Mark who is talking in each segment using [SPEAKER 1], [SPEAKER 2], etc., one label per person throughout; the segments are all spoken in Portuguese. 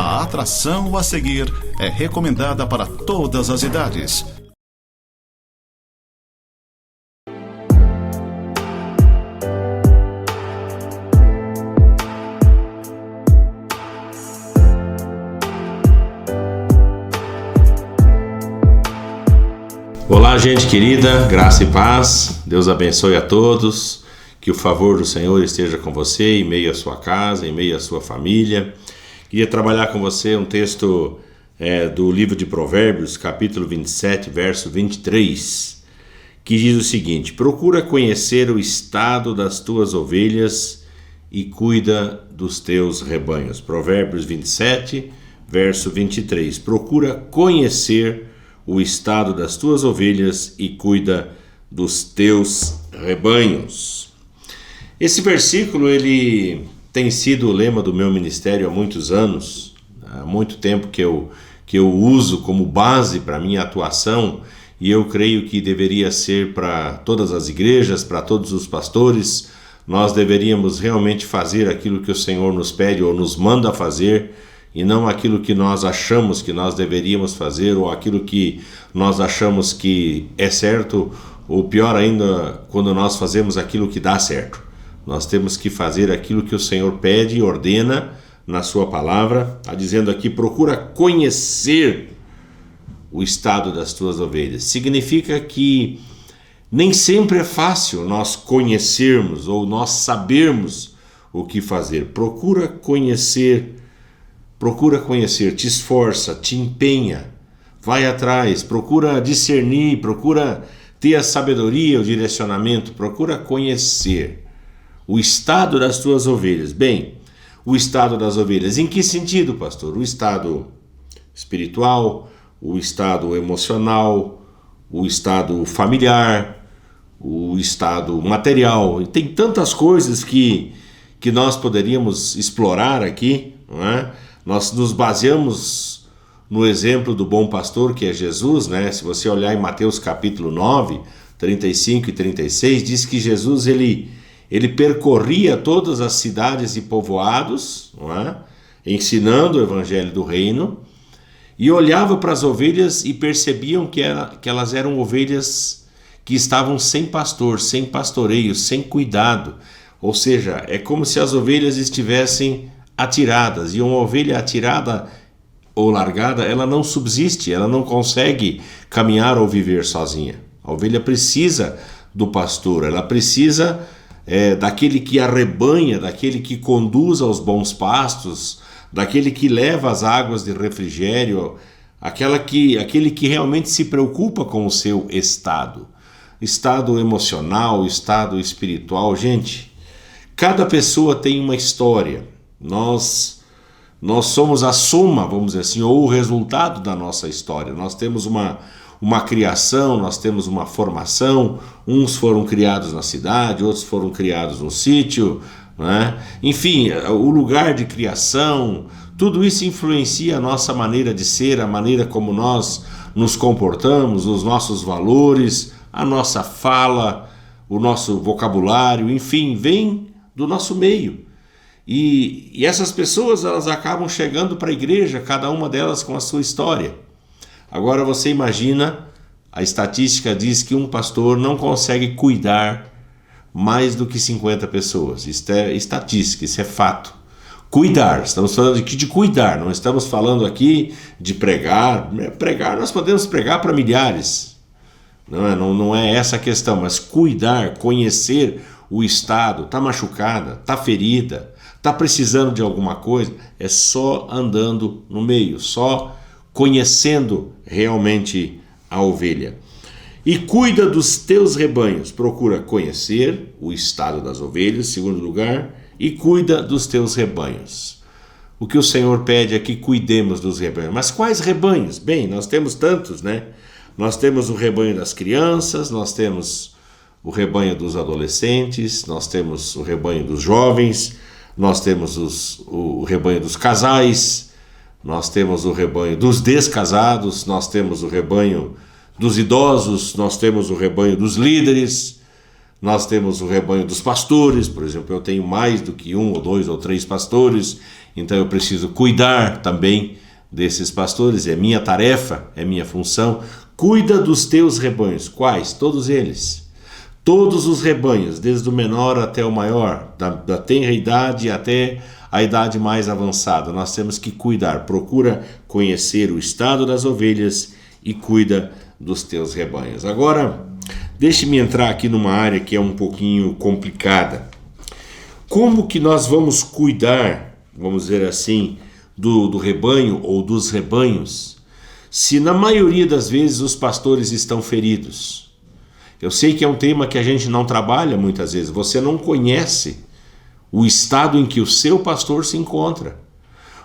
[SPEAKER 1] A atração a seguir é recomendada para todas as idades.
[SPEAKER 2] Olá, gente querida, graça e paz, Deus abençoe a todos, que o favor do Senhor esteja com você, em meio à sua casa, em meio à sua família. Queria trabalhar com você um texto do livro de Provérbios, capítulo 27, verso 23, que diz o seguinte: procura conhecer o estado das tuas ovelhas e cuida dos teus rebanhos. Provérbios 27, verso 23, procura conhecer o estado das tuas ovelhas e cuida dos teus rebanhos. Esse versículo ele tem sido o lema do meu ministério há muitos anos, há muito tempo que eu uso como base para a minha atuação, e eu creio que deveria ser para todas as igrejas, para todos os pastores. Nós deveríamos realmente fazer aquilo que o Senhor nos pede ou nos manda fazer, e não aquilo que nós achamos que nós deveríamos fazer, ou aquilo que nós achamos que é certo, ou pior ainda, quando nós fazemos aquilo que dá certo. Nós temos que fazer aquilo que o Senhor pede e ordena na sua palavra. Está dizendo aqui: procura conhecer o estado das tuas ovelhas. Significa que nem sempre é fácil nós conhecermos ou nós sabermos o que fazer. Procura conhecer, te esforça, te empenha, vai atrás, procura discernir, procura ter a sabedoria, o direcionamento, procura conhecer o estado das tuas ovelhas. Bem, o estado das ovelhas, em que sentido, pastor? O estado espiritual, o estado emocional, o estado familiar, o estado material. E tem tantas coisas que nós poderíamos explorar aqui, não é? Nós nos baseamos no exemplo do bom pastor, que é Jesus, né? Se você olhar em Mateus capítulo 9, 35 e 36, diz que Jesus ele percorria todas as cidades e povoados, não é? Ensinando o evangelho do reino, e olhava para as ovelhas e percebiam que elas eram ovelhas que estavam sem pastor, sem pastoreio, sem cuidado. Ou seja, é como se as ovelhas estivessem atiradas, e uma ovelha atirada ou largada, ela não subsiste, ela não consegue caminhar ou viver sozinha. A ovelha precisa do pastor, ela precisa daquele que arrebanha, daquele que conduz aos bons pastos, daquele que leva as águas de refrigério, aquele que realmente se preocupa com o seu estado emocional, estado espiritual. Gente, cada pessoa tem uma história. Nós somos a soma, vamos dizer assim, ou o resultado da nossa história. Nós temos uma criação, nós temos uma formação. Uns foram criados na cidade, outros foram criados no sítio, né? Enfim, o lugar de criação, tudo isso influencia a nossa maneira de ser, a maneira como nós nos comportamos, os nossos valores, a nossa fala, o nosso vocabulário, enfim, vem do nosso meio. E essas pessoas, elas acabam chegando para a igreja, cada uma delas com a sua história. Agora você imagina, a estatística diz que um pastor não consegue cuidar mais do que 50 pessoas. Isso é estatística, isso é fato. Cuidar, estamos falando aqui de cuidar, não estamos falando aqui de pregar. Pregar, nós podemos pregar para milhares, não é essa a questão, mas cuidar, conhecer o estado, está machucada, está ferida, está precisando de alguma coisa, é só andando no meio, só conhecendo realmente a ovelha. E cuida dos teus rebanhos, procura conhecer o estado das ovelhas, em segundo lugar, e cuida dos teus rebanhos. O que o Senhor pede é que cuidemos dos rebanhos. Mas quais rebanhos? Bem, nós temos tantos, né? Nós temos o rebanho das crianças, nós temos o rebanho dos adolescentes, nós temos o rebanho dos jovens, nós temos o rebanho dos casais, nós temos o rebanho dos descasados, nós temos o rebanho dos idosos, nós temos o rebanho dos líderes, Nós temos o rebanho dos pastores, por exemplo, eu tenho mais do que 1 ou 2 ou 3 pastores, então eu preciso cuidar também desses pastores, é minha tarefa, é minha função. Cuida dos teus rebanhos. Quais? Todos eles. Todos os rebanhos, desde o menor até o maior, da tenra idade até a idade mais avançada. Nós temos que cuidar. Procura conhecer o estado das ovelhas e cuida dos teus rebanhos. Agora, deixe-me entrar aqui numa área que é um pouquinho complicada. Como que nós vamos cuidar, vamos dizer assim, do rebanho ou dos rebanhos, se na maioria das vezes os pastores estão feridos? Eu sei que é um tema que a gente não trabalha muitas vezes. Você não conhece o estado em que o seu pastor se encontra.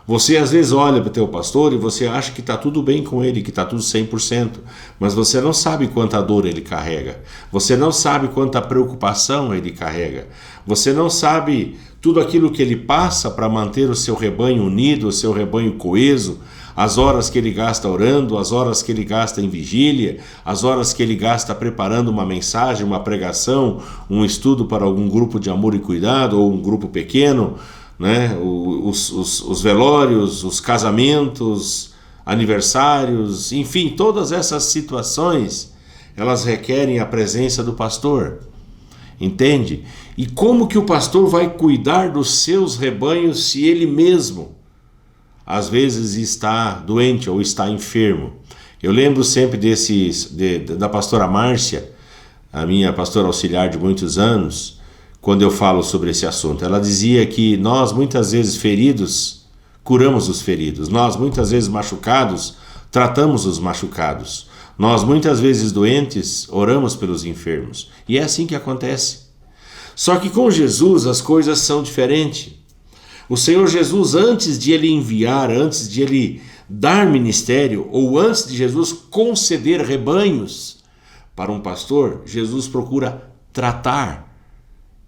[SPEAKER 2] Você às vezes olha para o teu pastor e você acha que está tudo bem com ele, que está tudo 100%, mas você não sabe quanta dor ele carrega, você não sabe quanta preocupação ele carrega, você não sabe tudo aquilo que ele passa para manter o seu rebanho unido, o seu rebanho coeso, as horas que ele gasta orando, as horas que ele gasta em vigília, as horas que ele gasta preparando uma mensagem, uma pregação, um estudo para algum grupo de amor e cuidado ou um grupo pequeno, né? Os velórios, os casamentos, aniversários, enfim, todas essas situações, elas requerem a presença do pastor, entende? E como que o pastor vai cuidar dos seus rebanhos se ele mesmo, às vezes, está doente ou está enfermo? Eu lembro sempre da pastora Márcia, a minha pastora auxiliar de muitos anos, quando eu falo sobre esse assunto. Ela dizia que nós, muitas vezes feridos, curamos os feridos. Nós, muitas vezes machucados, tratamos os machucados. Nós, muitas vezes doentes, oramos pelos enfermos. E é assim que acontece. Só que com Jesus as coisas são diferentes. O Senhor Jesus, antes de ele enviar, antes de ele dar ministério, ou antes de Jesus conceder rebanhos para um pastor, Jesus procura tratar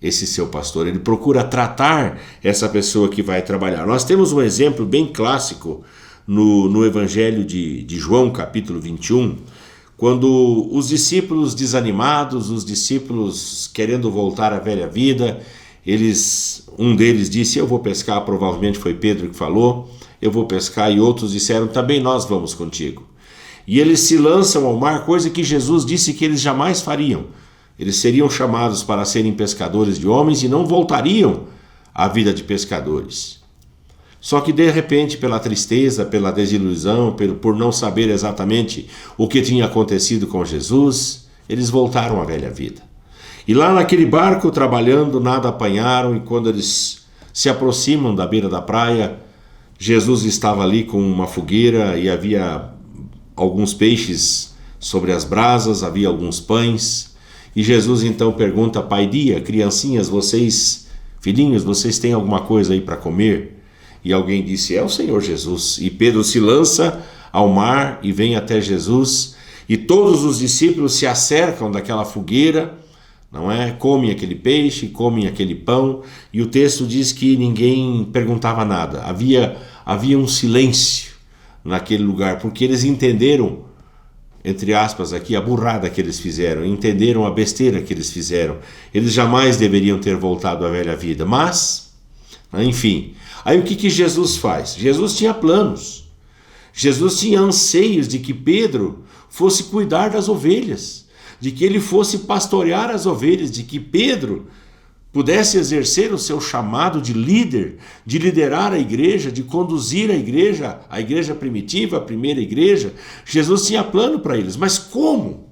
[SPEAKER 2] esse seu pastor, ele procura tratar essa pessoa que vai trabalhar. Nós temos um exemplo bem clássico no Evangelho de João, capítulo 21, quando os discípulos desanimados, os discípulos querendo voltar à velha vida, um deles disse, eu vou pescar, provavelmente foi Pedro que falou, eu vou pescar, e outros disseram, também nós vamos contigo. E eles se lançam ao mar, coisa que Jesus disse que eles jamais fariam. Eles seriam chamados para serem pescadores de homens e não voltariam à vida de pescadores. Só que de repente, pela tristeza, pela desilusão, por não saber exatamente o que tinha acontecido com Jesus, eles voltaram à velha vida. E lá naquele barco, trabalhando, nada apanharam, e quando eles se aproximam da beira da praia, Jesus estava ali com uma fogueira e havia alguns peixes sobre as brasas, havia alguns pães. E Jesus então pergunta, pai dia, criancinhas, filhinhos, vocês têm alguma coisa aí para comer? E alguém disse, é o Senhor Jesus. E Pedro se lança ao mar e vem até Jesus, e todos os discípulos se acercam daquela fogueira, não é? Comem aquele peixe, comem aquele pão, e o texto diz que ninguém perguntava nada. Havia um silêncio naquele lugar, porque eles entenderam, entre aspas aqui, a burrada que eles fizeram, entenderam a besteira que eles fizeram. Eles jamais deveriam ter voltado à velha vida, mas, enfim. Aí o que Jesus faz? Jesus tinha planos. Jesus tinha anseios de que Pedro fosse cuidar das ovelhas, de que ele fosse pastorear as ovelhas, de que Pedro pudesse exercer o seu chamado de líder, de liderar a igreja, de conduzir a igreja primitiva, a primeira igreja. Jesus tinha plano para eles, mas como?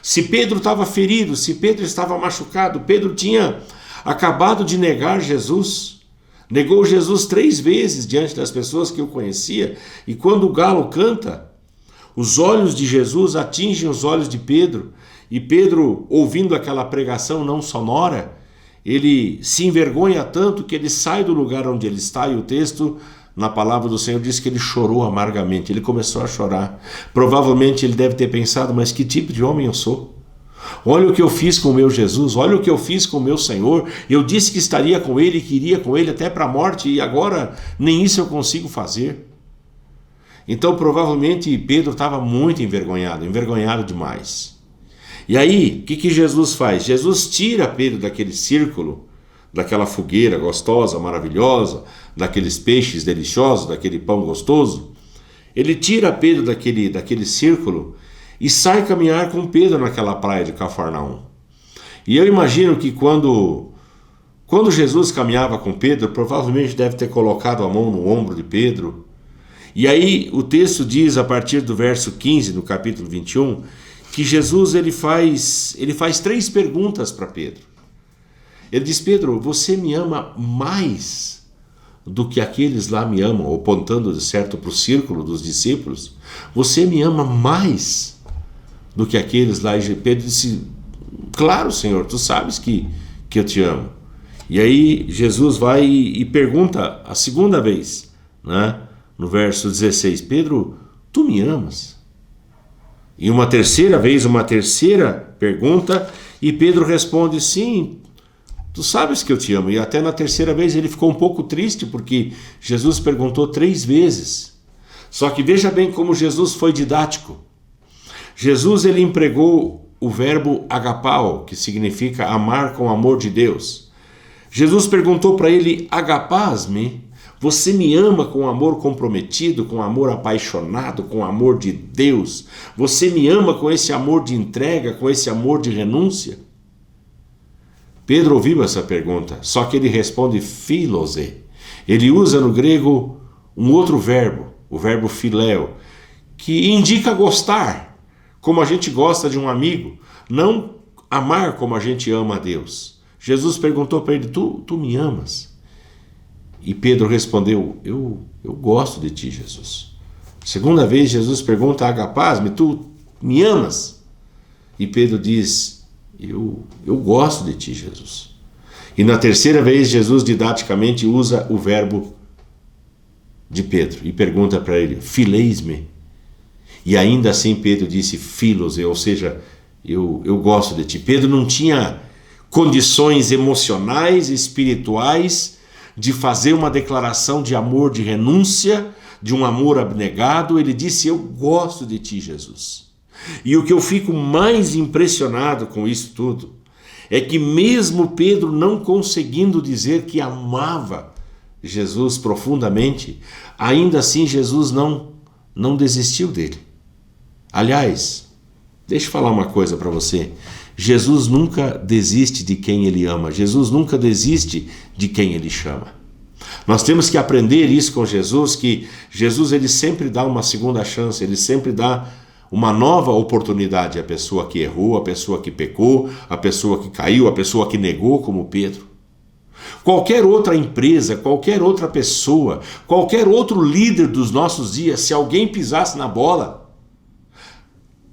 [SPEAKER 2] Se Pedro estava ferido, se Pedro estava machucado, Pedro tinha acabado de negar Jesus, negou Jesus 3 vezes diante das pessoas que o conhecia, e quando o galo canta, os olhos de Jesus atingem os olhos de Pedro, e Pedro, ouvindo aquela pregação não sonora, ele se envergonha tanto que ele sai do lugar onde ele está, e o texto, na palavra do Senhor, diz que ele chorou amargamente, ele começou a chorar. Provavelmente ele deve ter pensado, mas que tipo de homem eu sou? Olha o que eu fiz com o meu Jesus, olha o que eu fiz com o meu Senhor, eu disse que estaria com ele, que iria com ele até para a morte, e agora nem isso eu consigo fazer. Então provavelmente Pedro estava muito envergonhado demais. E aí, o que Jesus faz? Jesus tira Pedro daquele círculo, daquela fogueira gostosa, maravilhosa, daqueles peixes deliciosos, daquele pão gostoso. Ele tira Pedro daquele círculo e sai caminhar com Pedro naquela praia de Cafarnaum. E eu imagino que quando Jesus caminhava com Pedro, provavelmente deve ter colocado a mão no ombro de Pedro. E aí o texto diz, a partir do verso 15, no capítulo 21, que Jesus ele faz 3 perguntas para Pedro. Ele diz: Pedro, você me ama mais do que aqueles lá me amam? Apontando de certo para o círculo dos discípulos. Você me ama mais do que aqueles lá? E Pedro disse: claro, Senhor, tu sabes que eu te amo. E aí Jesus vai e pergunta a segunda vez, né? No verso 16, Pedro, tu me amas? E uma terceira vez, uma terceira pergunta, e Pedro responde: sim, tu sabes que eu te amo. E até na terceira vez ele ficou um pouco triste, porque Jesus perguntou 3 vezes. Só que veja bem como Jesus foi didático. Jesus ele empregou o verbo agapao, que significa amar com amor de Deus. Jesus perguntou para ele: agapás-me? Você me ama com amor comprometido, com amor apaixonado, com amor de Deus? Você me ama com esse amor de entrega, com esse amor de renúncia? Pedro ouviu essa pergunta, só que ele responde philose. Ele usa no grego um outro verbo, o verbo philéu, que indica gostar, como a gente gosta de um amigo, não amar como a gente ama a Deus. Jesus perguntou para ele: tu me amas? E Pedro respondeu: eu gosto de ti, Jesus. Segunda vez Jesus pergunta: agapás-me? Tu me amas? E Pedro diz: eu gosto de ti, Jesus. E na terceira vez Jesus didaticamente usa o verbo de Pedro e pergunta para ele: fileis-me? E ainda assim Pedro disse philose, ou seja, eu gosto de ti. Pedro não tinha condições emocionais, espirituais, de fazer uma declaração de amor, de renúncia, de um amor abnegado. Ele disse: eu gosto de ti, Jesus. E o que eu fico mais impressionado com isso tudo é que mesmo Pedro não conseguindo dizer que amava Jesus profundamente, ainda assim Jesus não desistiu dele. Aliás, deixa eu falar uma coisa para você. Jesus nunca desiste de quem ele ama. Jesus nunca desiste de quem ele chama. Nós temos que aprender isso com Jesus, que Jesus ele sempre dá uma segunda chance, ele sempre dá uma nova oportunidade à pessoa que errou, à pessoa que pecou, à pessoa que caiu, à pessoa que negou, como Pedro. Qualquer outra empresa, qualquer outra pessoa, qualquer outro líder dos nossos dias, se alguém pisasse na bola,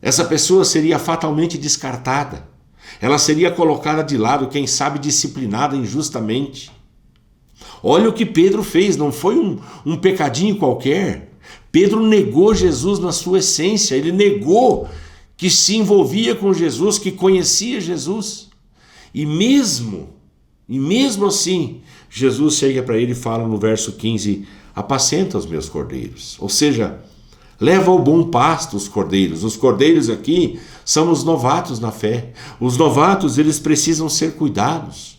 [SPEAKER 2] essa pessoa seria fatalmente descartada. Ela seria colocada de lado, quem sabe disciplinada injustamente. Olha o que Pedro fez, não foi um pecadinho qualquer. Pedro negou Jesus na sua essência, ele negou que se envolvia com Jesus, que conhecia Jesus. E mesmo assim, Jesus chega para ele e fala no verso 15: apacenta os meus cordeiros. Ou seja, leva ao bom pasto os cordeiros. Os cordeiros aqui são os novatos na fé. Os novatos, eles precisam ser cuidados.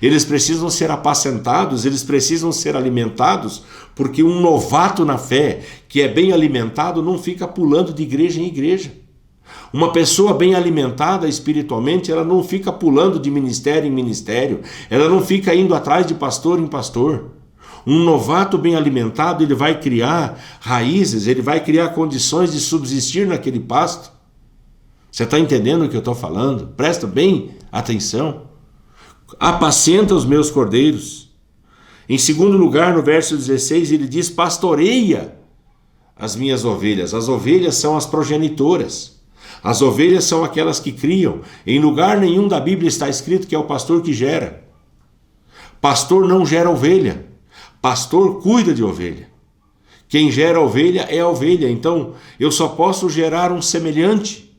[SPEAKER 2] Eles precisam ser apacentados, eles precisam ser alimentados, porque um novato na fé, que é bem alimentado, não fica pulando de igreja em igreja. Uma pessoa bem alimentada espiritualmente, ela não fica pulando de ministério em ministério, ela não fica indo atrás de pastor em pastor. Um novato bem alimentado, ele vai criar raízes, ele vai criar condições de subsistir naquele pasto. Você está entendendo o que eu estou falando? Presta bem atenção. Apacenta os meus cordeiros. Em segundo lugar, no verso 16, ele diz: pastoreia as minhas ovelhas. As ovelhas são as progenitoras. As ovelhas são aquelas que criam. Em lugar nenhum da Bíblia está escrito que é o pastor que gera. Pastor não gera ovelha. Pastor cuida de ovelha. Quem gera ovelha é a ovelha. Então, eu só posso gerar um semelhante.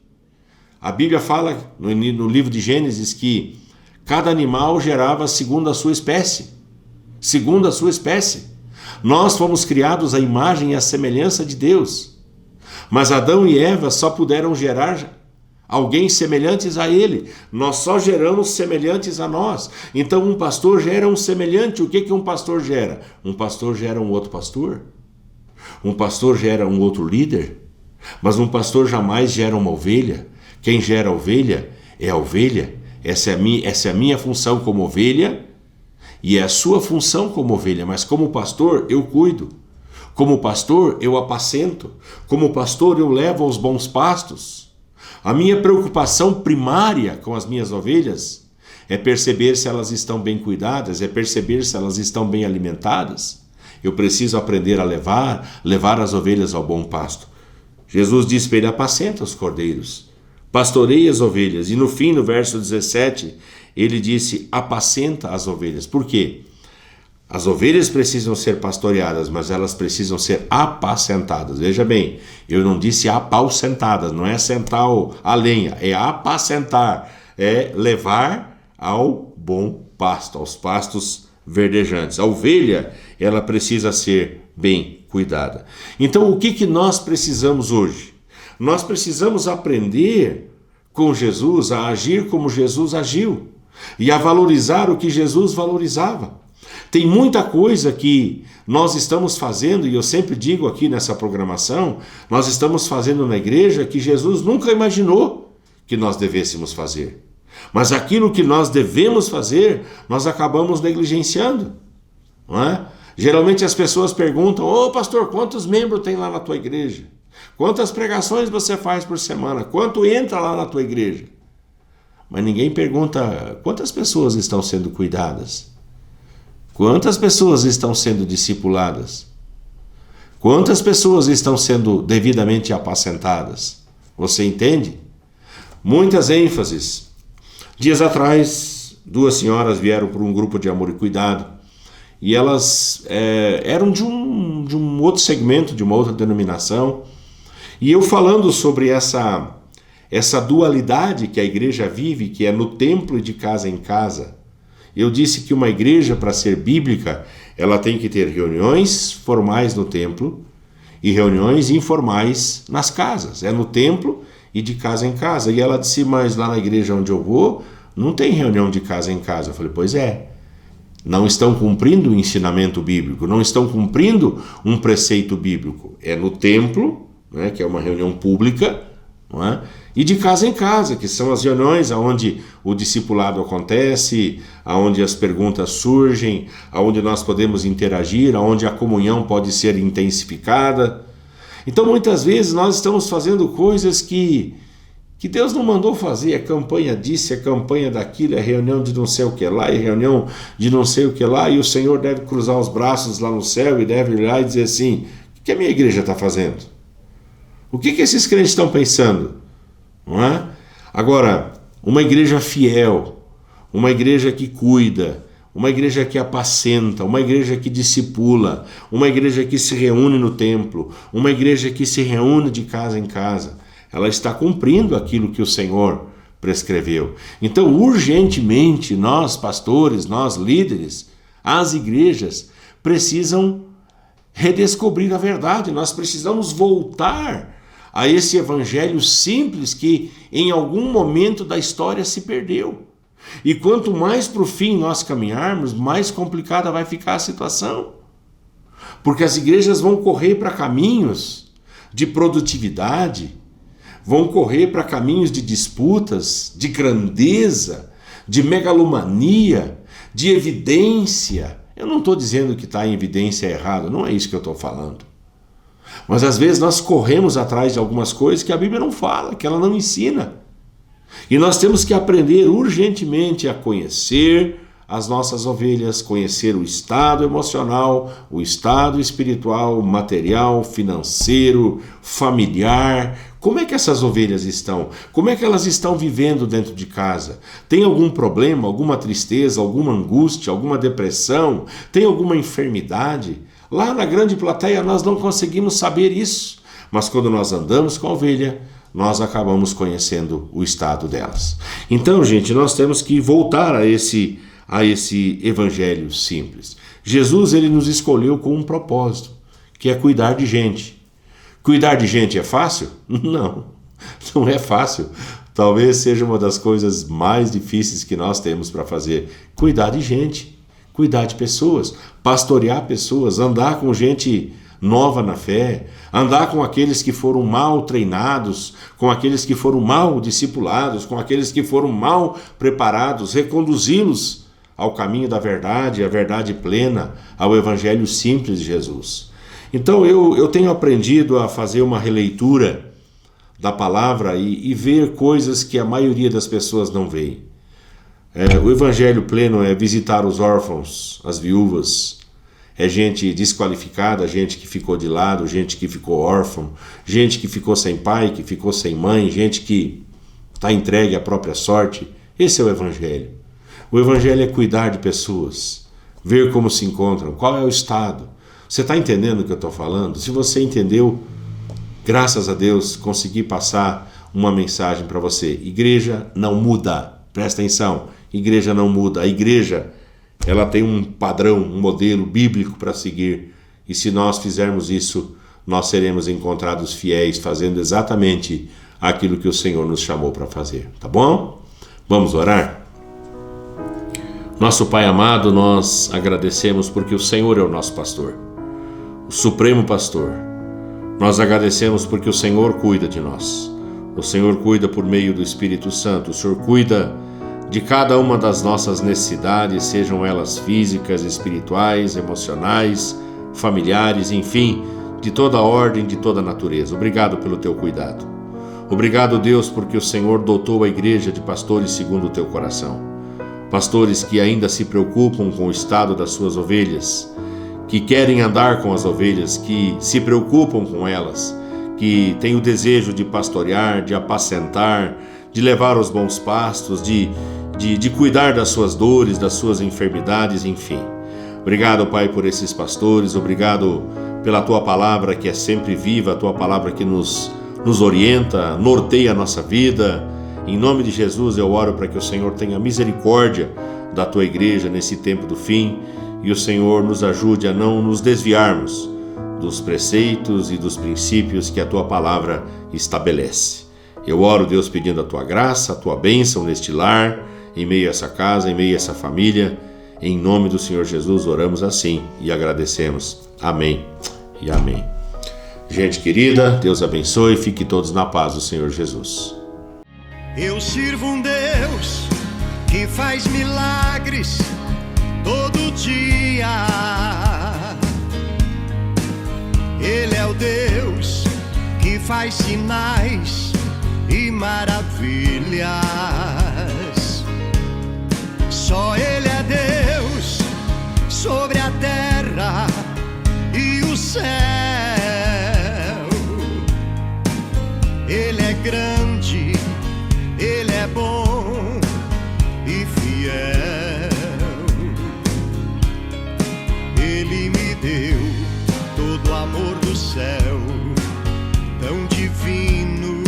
[SPEAKER 2] A Bíblia fala no livro de Gênesis que cada animal gerava segundo a sua espécie. Segundo a sua espécie. Nós fomos criados à imagem e à semelhança de Deus. Mas Adão e Eva só puderam gerar alguém semelhantes a ele. Nós só geramos semelhantes a nós. Então um pastor gera um semelhante. O que um pastor gera? Um pastor gera um outro pastor. Um pastor gera um outro líder. Mas um pastor jamais gera uma ovelha. Quem gera a ovelha é a ovelha. Essa é a minha função como ovelha e é a sua função como ovelha. Mas como pastor eu cuido. Como pastor eu apacento. Como pastor eu levo aos bons pastos. A minha preocupação primária com as minhas ovelhas é perceber se elas estão bem cuidadas, é perceber se elas estão bem alimentadas. Eu preciso aprender a levar as ovelhas ao bom pasto. Jesus disse para ele: apacenta os cordeiros, pastoreia as ovelhas. E no fim, no verso 17, ele disse: apacenta as ovelhas. Por quê? As ovelhas precisam ser pastoreadas, mas elas precisam ser apacentadas. Veja bem, eu não disse apacentadas, não é sentar a lenha, é apacentar, é levar ao bom pasto, aos pastos verdejantes. A ovelha, ela precisa ser bem cuidada. Então, o que nós precisamos hoje? Nós precisamos aprender com Jesus a agir como Jesus agiu e a valorizar o que Jesus valorizava. Tem muita coisa que nós estamos fazendo, e eu sempre digo aqui nessa programação, nós estamos fazendo na igreja que Jesus nunca imaginou que nós devêssemos fazer. Mas aquilo que nós devemos fazer, nós acabamos negligenciando. Não é? Geralmente as pessoas perguntam: ô pastor, quantos membros tem lá na tua igreja? Quantas pregações você faz por semana? Quanto entra lá na tua igreja? Mas ninguém pergunta quantas pessoas estão sendo cuidadas. Quantas pessoas estão sendo discipuladas? Quantas pessoas estão sendo devidamente apacentadas? Você entende? Muitas ênfases. Dias atrás, 2 senhoras vieram para um grupo de amor e cuidado e elas eram de um outro segmento, de uma outra denominação. E eu falando sobre essa dualidade que a igreja vive, que é no templo e de casa em casa. Eu disse que uma igreja, para ser bíblica, ela tem que ter reuniões formais no templo e reuniões informais nas casas. É no templo e de casa em casa. E ela disse: mas lá na igreja onde eu vou, não tem reunião de casa em casa. Eu falei: pois é. Não estão cumprindo o ensinamento bíblico, não estão cumprindo um preceito bíblico. É no templo, né, que é uma reunião pública, não é? E de casa em casa, que são as reuniões onde o discipulado acontece, onde as perguntas surgem, onde nós podemos interagir, onde a comunhão pode ser intensificada. Então, muitas vezes, nós estamos fazendo coisas que Deus não mandou fazer. É campanha disso, é campanha daquilo, é reunião de não sei o que lá, é reunião de não sei o que lá, e o Senhor deve cruzar os braços lá no céu e deve olhar e dizer assim: o que a minha igreja está fazendo? O que esses crentes estão pensando? Não é? Agora, uma igreja fiel, uma igreja que cuida, uma igreja que apacenta, uma igreja que discipula, uma igreja que se reúne no templo, uma igreja que se reúne de casa em casa, ela está cumprindo aquilo que o Senhor prescreveu. Então, urgentemente, nós pastores, nós líderes, as igrejas precisam redescobrir a verdade, nós precisamos voltar a esse evangelho simples que em algum momento da história se perdeu. E quanto mais para o fim nós caminharmos, mais complicada vai ficar a situação. Porque as igrejas vão correr para caminhos de produtividade, vão correr para caminhos de disputas, de grandeza, de megalomania, de evidência. Eu não estou dizendo que está em evidência errado, não é isso que eu estou falando. Mas às vezes nós corremos atrás de algumas coisas que a Bíblia não fala, que ela não ensina. E nós temos que aprender urgentemente a conhecer as nossas ovelhas, conhecer o estado emocional, o estado espiritual, material, financeiro, familiar. Como é que essas ovelhas estão? Como é que elas estão vivendo dentro de casa? Tem algum problema, alguma tristeza, alguma angústia, alguma depressão? Tem alguma enfermidade? Lá na grande plateia nós não conseguimos saber isso, mas quando nós andamos com a ovelha, nós acabamos conhecendo o estado delas. Então, gente, nós temos que voltar a esse evangelho simples. Jesus, ele nos escolheu com um propósito, que é cuidar de gente. Cuidar de gente é fácil? Não, não é fácil. Talvez seja uma das coisas mais difíceis que nós temos para fazer. Cuidar de gente, cuidar de pessoas, pastorear pessoas, andar com gente nova na fé, andar com aqueles que foram mal treinados, com aqueles que foram mal discipulados, com aqueles que foram mal preparados, reconduzi-los ao caminho da verdade, à verdade plena, ao evangelho simples de Jesus. Então eu tenho aprendido a fazer uma releitura da palavra e ver coisas que a maioria das pessoas não vê. O evangelho pleno é visitar os órfãos, as viúvas, é gente desqualificada, gente que ficou de lado, gente que ficou órfã, gente que ficou sem pai, que ficou sem mãe, gente que está entregue à própria sorte. Esse é o evangelho. O evangelho é cuidar de pessoas, ver como se encontram, qual é o estado. Você está entendendo o que eu estou falando? Se você entendeu, graças a Deus, consegui passar uma mensagem para você. Igreja não muda, presta atenção, igreja não muda. A igreja, ela tem um padrão, um modelo bíblico para seguir. E se nós fizermos isso, nós seremos encontrados fiéis, fazendo exatamente aquilo que o Senhor nos chamou para fazer. Tá bom? Vamos orar? Nosso Pai amado, nós agradecemos porque o Senhor é o nosso pastor, o supremo pastor. Nós agradecemos porque o Senhor cuida de nós. O Senhor cuida por meio do Espírito Santo. O Senhor cuida de cada uma das nossas necessidades, sejam elas físicas, espirituais, emocionais, familiares, enfim, de toda ordem, de toda natureza. Obrigado pelo teu cuidado. Obrigado, Deus, porque o Senhor dotou a igreja de pastores segundo o teu coração. Pastores que ainda se preocupam com o estado das suas ovelhas, que querem andar com as ovelhas, que se preocupam com elas, que têm o desejo de pastorear, de apacentar, de levar aos bons pastos, de cuidar das suas dores, das suas enfermidades, enfim. Obrigado, Pai, por esses pastores, obrigado pela Tua palavra que é sempre viva, a Tua palavra que nos orienta, norteia a nossa vida. Em nome de Jesus eu oro para que o Senhor tenha misericórdia da Tua igreja nesse tempo do fim e o Senhor nos ajude a não nos desviarmos dos preceitos e dos princípios que a Tua palavra estabelece. Eu oro, Deus, pedindo a Tua graça, a Tua bênção neste lar, em meio a essa casa, em meio a essa família. Em nome do Senhor Jesus oramos assim e agradecemos. Amém e amém. Gente querida, Deus abençoe e fique todos na paz do Senhor Jesus.
[SPEAKER 3] Eu sirvo um Deus que faz milagres todo dia. Ele é o Deus que faz sinais e maravilhas. Só Ele é Deus sobre a terra e o céu. Ele é grande, Ele é bom e fiel. Ele me deu todo o amor do céu, tão divino.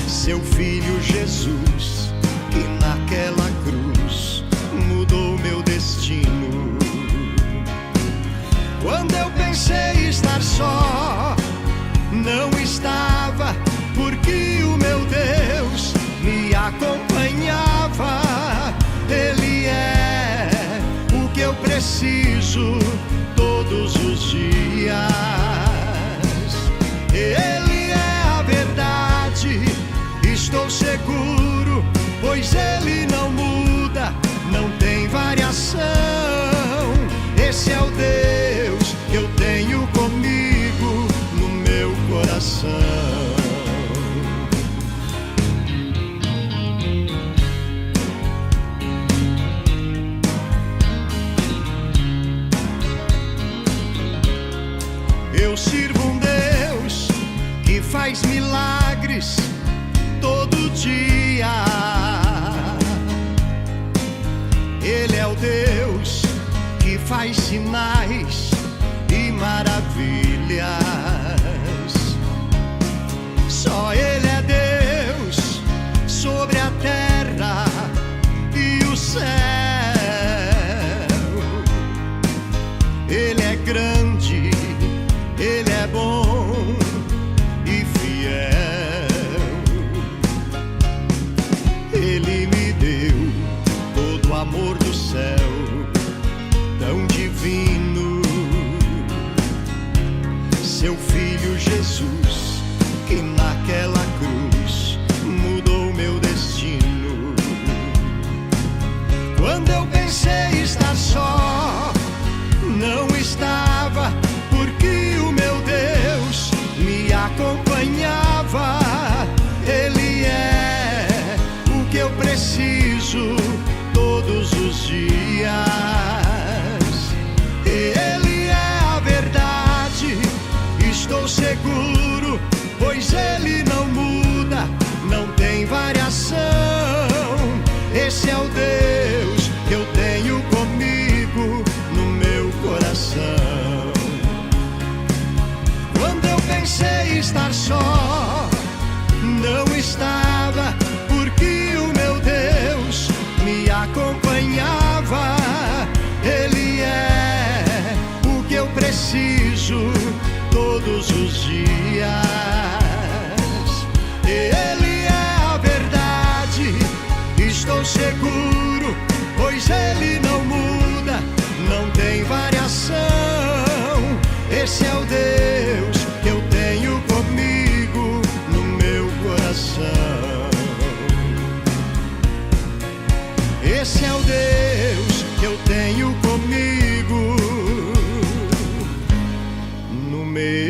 [SPEAKER 3] Seu Filho Jesus, que naquela cruz mudou meu destino. Quando eu pensei estar só, não estava, porque o meu Deus me acompanhava. Ele é o que eu preciso todos os dias. Ele é a verdade, estou seguro, pois Ele não muda, não tem variação. Esse é o Deus que eu tenho comigo no meu coração. Eu sirvo um Deus que faz milagres todo dia. Ele é o Deus que faz sinais e maravilhas. Só Ele é Deus sobre a terra e o céu. Ele é grande, Ele é bom e fiel. seu filho Jesus, que naquela cruz mudou meu destino. Quando eu pensei estar só, não estava, porque o meu Deus me acompanhava. Ele é o que eu preciso todos os dias. Ele é a verdade, estou seguro, pois Ele não muda, não tem variação. Esse é o Deus que eu tenho comigo no meu coração. Quando eu pensei estar só, não estava, porque o meu Deus me acompanhava. Ele é o que eu preciso todos os dias. Ele é a verdade, estou seguro, pois Ele não muda, não tem variação. Esse é o Deus que eu tenho comigo no meu coração. Esse é o Deus que eu tenho comigo no meu